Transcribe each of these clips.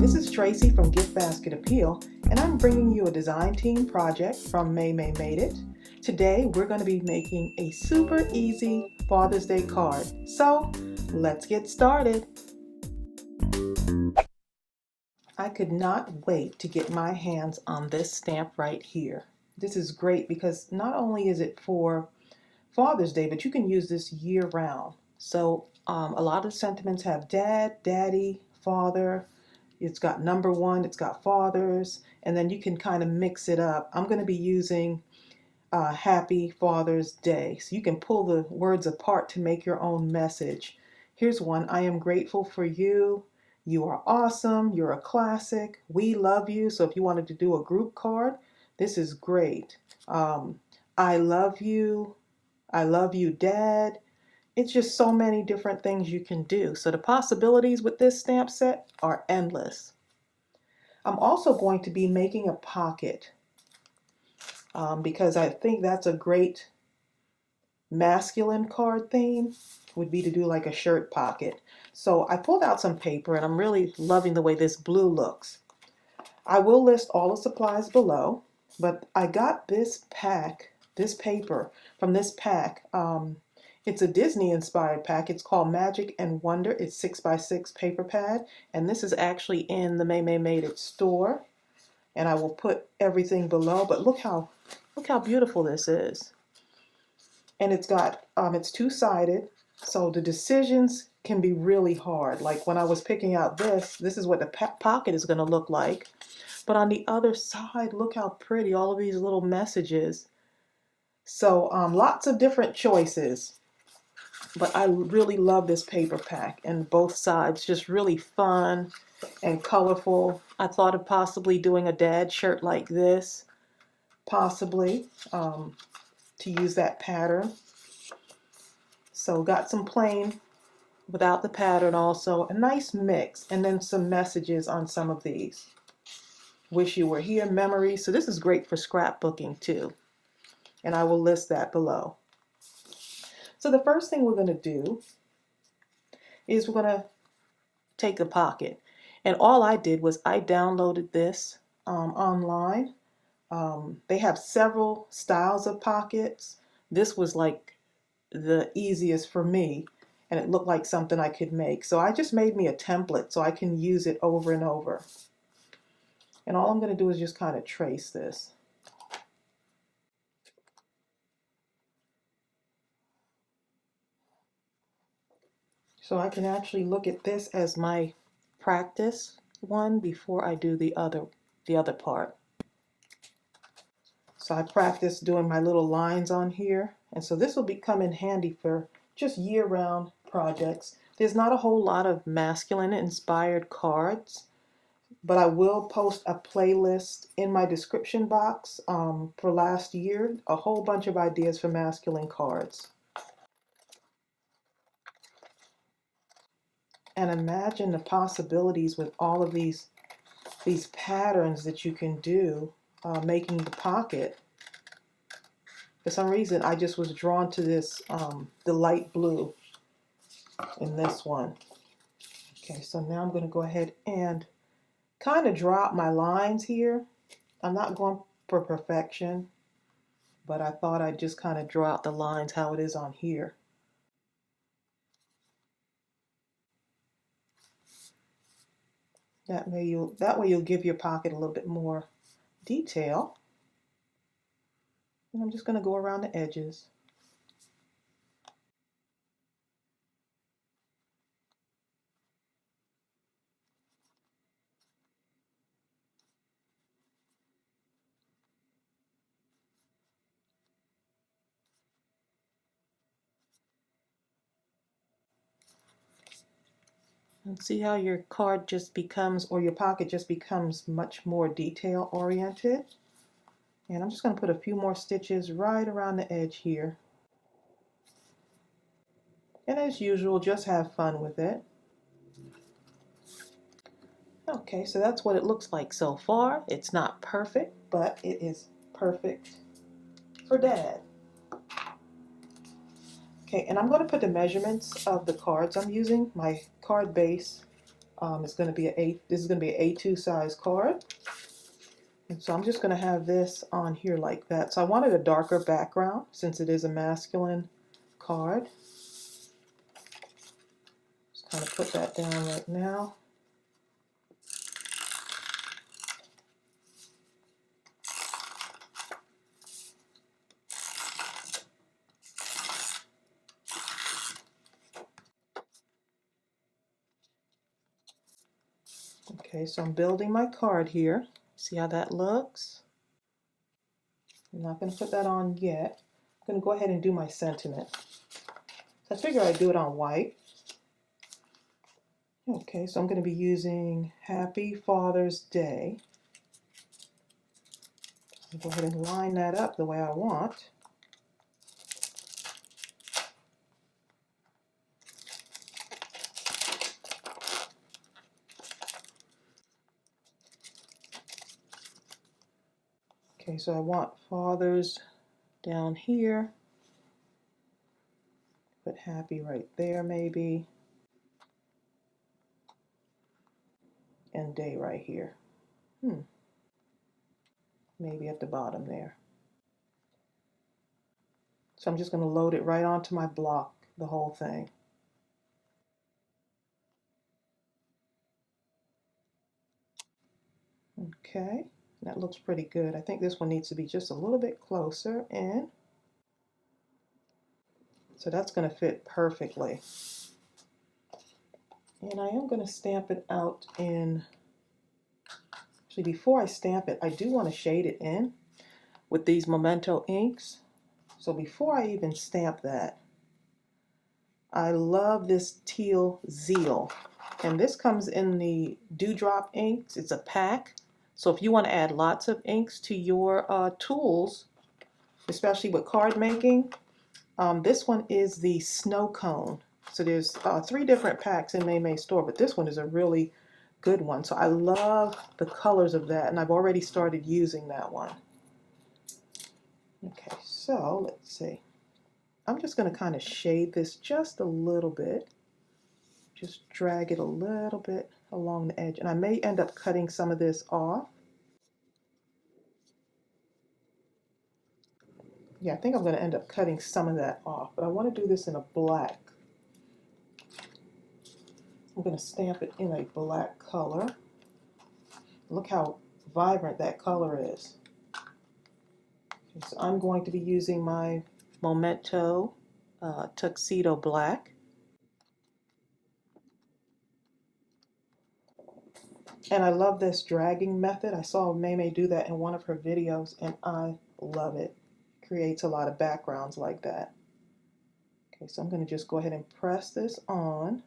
This is Tracy from GiftBasketappeal, and I'm bringing you a design team project from Maymay Made It. Today we're going to be making a super easy Father's Day card. So let's get started. I could not wait to get my hands on this stamp right here. This is great because not only is it for Father's Day, but you can use this year round. So a lot of sentiments have dad, daddy, father. It's got number one, it's got fathers, and then you can kind of mix it up. I'm going to be using Happy Father's Day. So you can pull the words apart to make your own message. Here's one. I am grateful for you. You are awesome. You're a classic. We love you. So if you wanted to do a group card, this is great. I love you. I love you, Dad. It's just so many different things you can do. So the possibilities with this stamp set are endless. I'm also going to be making a pocket because I think that's a great masculine card theme, would be to do like a shirt pocket. So I pulled out some paper and I'm really loving the way this blue looks. I will list all the supplies below, but I got this paper from this pack. It's a Disney inspired pack. It's called Magic and Wonder. It's 6x6 paper pad, and this is actually in the Maymay Made It store. And I will put everything below, but look how beautiful this is. And it's got it's two-sided, so the decisions can be really hard. Like when I was picking out this is what the pocket is going to look like. But on the other side, look how pretty, all of these little messages. So lots of different choices. But I really love this paper pack, and both sides just really fun and colorful. I thought of possibly doing a dad shirt like this, possibly, to use that pattern. So got some plain without the pattern also, a nice mix, and then some messages on some of these. Wish you were here, memories. So this is great for scrapbooking too, and I will list that below. So the first thing we're going to do is we're going to take the pocket. And all I did was I downloaded this online. They have several styles of pockets. This was like the easiest for me, and it looked like something I could make. So I just made me a template so I can use it over and over. And all I'm going to do is just kind of trace this. So I can actually look at this as my practice one before I do the other part. So I practice doing my little lines on here, and so this will come in handy for just year-round projects. There's not a whole lot of masculine inspired cards, but I will post a playlist in my description box for last year, a whole bunch of ideas for masculine cards. And imagine the possibilities with all of these patterns that you can do making the pocket. For some reason, I just was drawn to this, the light blue in this one. Okay, so now I'm going to go ahead and kind of draw out my lines here. I'm not going for perfection, but I thought I'd just kind of draw out the lines how it is on here. That way you'll give your pocket a little bit more detail. And I'm just going to go around the edges. And see how your card just becomes, or your pocket just becomes much more detail oriented. And I'm just going to put a few more stitches right around the edge here. And as usual, just have fun with it. Okay, so that's what it looks like so far. It's not perfect, but it is perfect for Dad. Okay, and I'm going to put the measurements of the cards I'm using. My card base It's going to be this is going to be an A2 size card. And so I'm just going to have this on here like that. So I wanted a darker background since it is a masculine card. Just kind of put that down right now. Okay, so I'm building my card here. See how that looks? I'm not going to put that on yet. I'm going to go ahead and do my sentiment. So I figure I'd do it on white. Okay, so I'm going to be using Happy Father's Day. I'll go ahead and line that up the way I want. Okay, so I want fathers down here. Put happy right there maybe. And day right here. Maybe at the bottom there. So I'm just going to load it right onto my block, the whole thing. Okay, that looks pretty good. I think this one needs to be just a little bit closer in. So that's going to fit perfectly. And I am going to stamp it out in, actually before I stamp it, I do want to shade it in with these Memento inks. So before I even stamp that, I love this teal Zeal. And this comes in the Dewdrop inks. It's a pack. So if you want to add lots of inks to your tools, especially with card making, this one is the Snow Cone. So there's 3 different packs in Maymay store, but this one is a really good one. So I love the colors of that, and I've already started using that one. Okay, so let's see. I'm just going to kind of shade this just a little bit. Just drag it a little bit along the edge, and I may end up cutting some of this off. Yeah, I think I'm going to end up cutting some of that off, but I want to do this in a black. I'm going to stamp it in a black color. Look how vibrant that color is. Okay, so I'm going to be using my Memento Tuxedo Black. And I love this dragging method. I saw Maymay do that in one of her videos, and I love it. Creates a lot of backgrounds like that. Okay, so I'm going to just go ahead and press this on.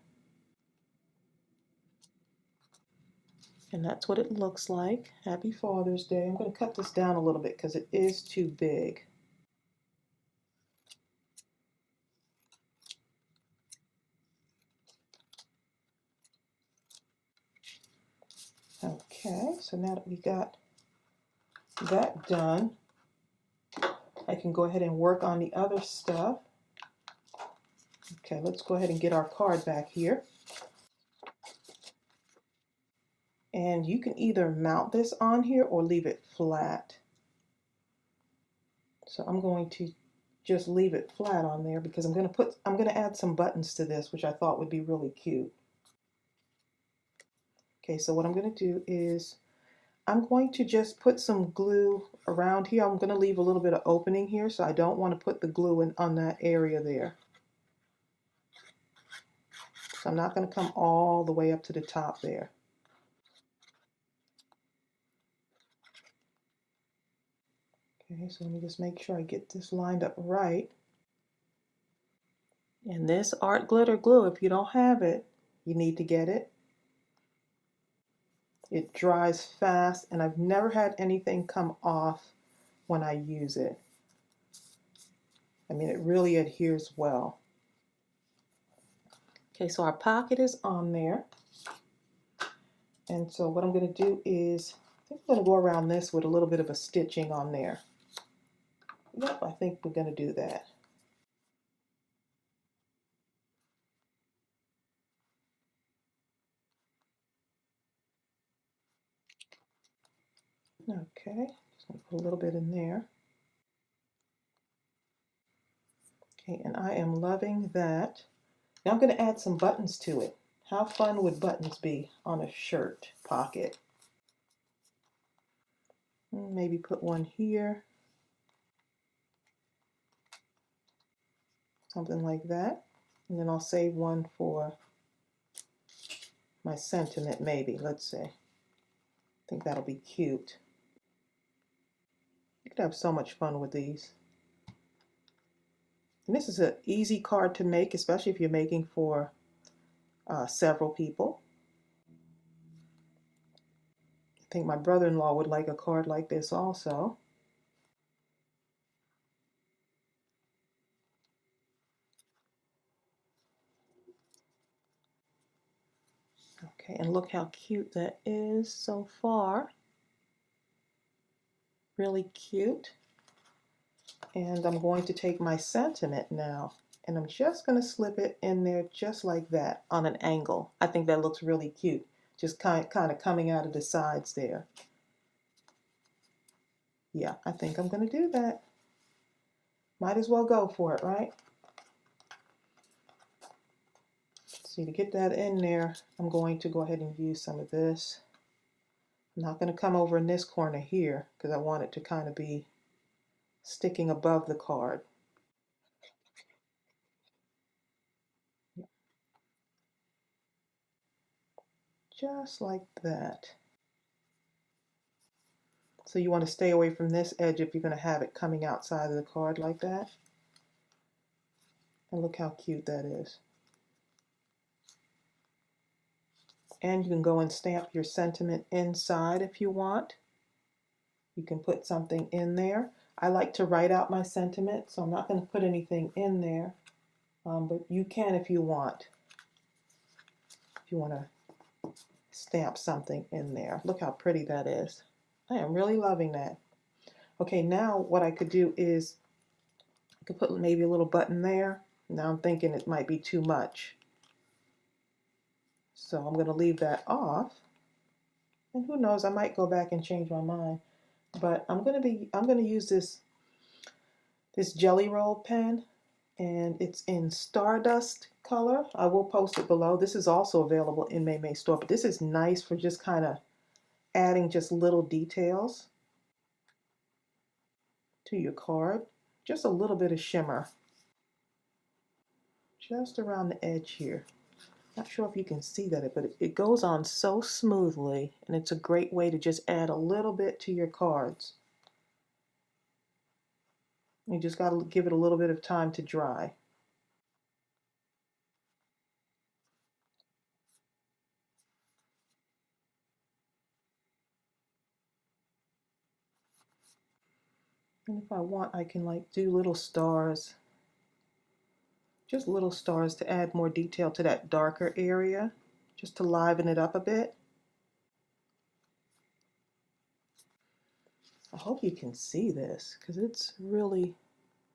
And that's what it looks like. Happy Father's Day. I'm going to cut this down a little bit because it is too big. Okay, so now that we got that done, I can go ahead and work on the other stuff. Okay, let's go ahead and get our card back here. And you can either mount this on here or leave it flat. So I'm going to just leave it flat on there because I'm going to add some buttons to this, which I thought would be really cute. Okay, so what I'm going to do is I'm going to just put some glue around here. I'm going to leave a little bit of opening here, so I don't want to put the glue in on that area there. So I'm not going to come all the way up to the top there. Okay, so let me just make sure I get this lined up right. And this art glitter glue, if you don't have it, you need to get it. It dries fast, and I've never had anything come off when I use it. I mean, it really adheres well. Okay, so our pocket is on there. And so what I'm going to do is, I think I'm going to go around this with a little bit of a stitching on there. Yep, I think we're going to do that. Okay, just gonna put a little bit in there. Okay, and I am loving that. Now I'm gonna add some buttons to it. How fun would buttons be on a shirt pocket? Maybe put one here, something like that. And then I'll save one for my sentiment, maybe, let's see. I think that'll be cute. You could have so much fun with these. And this is an easy card to make, especially if you're making for several people. I think my brother-in-law would like a card like this also. Okay, and look how cute that is so far. Really cute. And I'm going to take my sentiment now, and I'm just going to slip it in there just like that on an angle. I think that looks really cute, just kind of coming out of the sides there. Yeah, I think I'm going to do that. Might as well go for it, right? See, to get that in there, I'm going to go ahead and use some of this. I'm not going to come over in this corner here because I want it to kind of be sticking above the card. Just like that. So you want to stay away from this edge if you're going to have it coming outside of the card like that. And look how cute that is. And you can go and stamp your sentiment inside if you want. You can put something in there. I like to write out my sentiment, so I'm not going to put anything in there. But you can if you want. If you want to stamp something in there. Look how pretty that is. I am really loving that. Okay, now what I could do is I could put maybe a little button there. Now I'm thinking it might be too much. So I'm going to leave that off. And who knows, I might go back and change my mind. But I'm going to use this Jelly Roll pen, and it's in Stardust color. I will post it below. This is also available in Maymay store, but this is nice for just kind of adding just little details to your card. Just a little bit of shimmer just around the edge here. Not sure if you can see that, but it goes on so smoothly, and it's a great way to just add a little bit to your cards. You just got to give it a little bit of time to dry. And if I want, I can like do little stars, just little stars to add more detail to that darker area, just to liven it up a bit. I hope you can see this because it's really,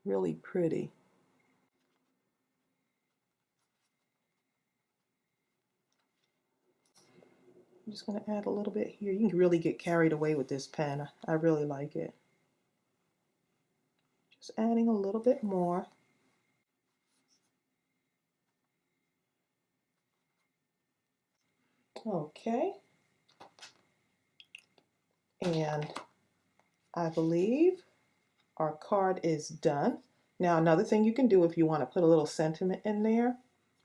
really pretty. I'm just going to add a little bit here. You can really get carried away with this pen. I really like it. Just adding a little bit more. Okay. And I believe our card is done. Now, another thing you can do if you want to put a little sentiment in there,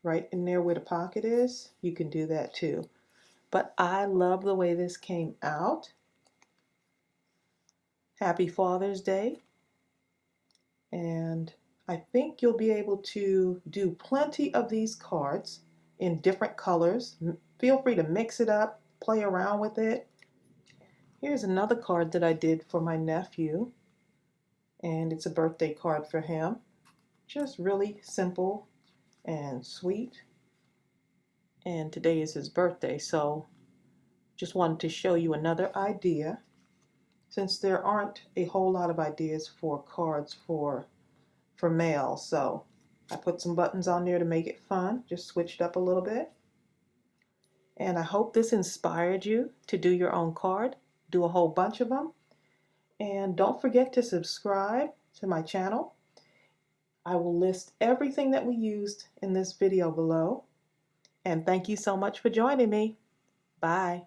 right in there where the pocket is, you can do that too. But I love the way this came out. Happy Father's Day. And I think you'll be able to do plenty of these cards in different colors. Feel free to mix it up, play around with it. Here's another card that I did for my nephew, and it's a birthday card for him. Just really simple and sweet. And today is his birthday, so just wanted to show you another idea. Since there aren't a whole lot of ideas for cards for mail, so I put some buttons on there to make it fun, just switched up a little bit. And I hope this inspired you to do your own card, do a whole bunch of them. And don't forget to subscribe to my channel. I will list everything that we used in this video below. And thank you so much for joining me. Bye.